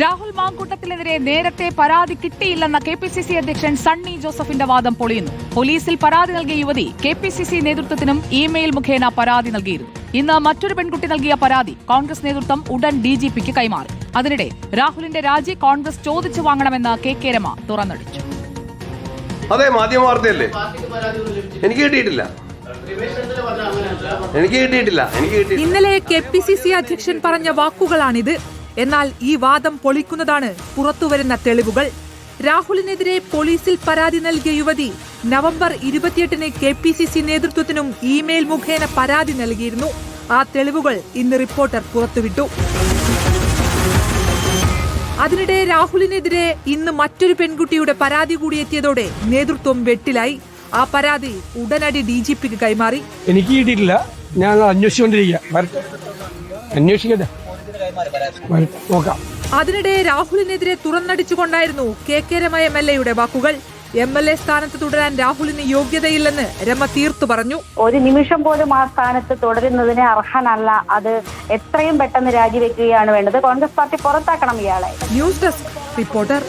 രാഹുൽ മാങ്കൂട്ടത്തിനെതിരെ നേരത്തെ പരാതി കിട്ടിയില്ലെന്ന കെപിസിസി അധ്യക്ഷൻ സണ്ണി ജോസഫിന്റെ വാദം പൊളിയുന്നു. പോലീസിൽ പരാതി നൽകിയ യുവതി കെപിസിസി നേതൃത്വത്തിനും ഇമെയിൽ മുഖേന പരാതി നൽകിയിരുന്നു. ഇന്ന് മറ്റൊരു പെൺകുട്ടി നൽകിയ പരാതി കോൺഗ്രസ് നേതൃത്വം ഉടൻ ഡിജിപിക്ക് കൈമാറി. അതിനിടെ രാഹുലിന്റെ രാജി കോൺഗ്രസ് ചോദിച്ചു വാങ്ങണമെന്ന് കെ രമ തുറന്നടിച്ചു. അതെ, മാധ്യമ വാർത്തയല്ലേ? എനിക്ക് കിട്ടിയിട്ടില്ല. ഇന്നലെ കെപിസിസി അധ്യക്ഷൻ പറഞ്ഞ വാക്കുകളാണിത്. എന്നാൽ ഈ വാദം പൊളിക്കുന്നതാണ് പുറത്തുവരുന്ന തെളിവുകൾ. രാഹുലിനെതിരെ പോലീസിൽ പരാതി നൽകിയ യുവതി നവംബർ 28-ന് കെപിസിസി നേതൃത്വത്തിനും ഇമെയിൽ മുഖേന പരാതി നൽകിയിരുന്നു. ആ തെളിവുകൾ ഇന്ന് റിപ്പോർട്ടർ പുറത്തുവിട്ടു. അതിനിടെ രാഹുലിനെതിരെ ഇന്ന് മറ്റൊരു പെൺകുട്ടിയുടെ പരാതി കൂടി എത്തിയതോടെ നേതൃത്വം വെട്ടിലായി. ആ പരാതി ഉടനടി ഡിജിപിക്ക് കൈമാറി. എനിക്ക് കിട്ടിയിട്ടില്ല, ഞാൻ അന്വേഷിക്കട്ടെ, നോക്കാം. അതിനിടെ രാഹുലിനെതിരെ തുറന്നടിച്ചുകൊണ്ടായിരുന്നു കെ രമ MLA വാക്കുകൾ. MLA സ്ഥാനത്ത് തുടരാൻ രാഹുലിന് യോഗ്യതയില്ലെന്ന് രമ തീർത്തു പറഞ്ഞു. ഒരു നിമിഷം പോലും ആ സ്ഥാനത്ത് തുടരുന്നതിന് അർഹനല്ല. അത് എത്രയും പെട്ടെന്ന് രാജിവെക്കുകയാണ് വേണ്ടത്. കോൺഗ്രസ് പാർട്ടി പുറത്താക്കണം ഇയാളെ. News desk reporter.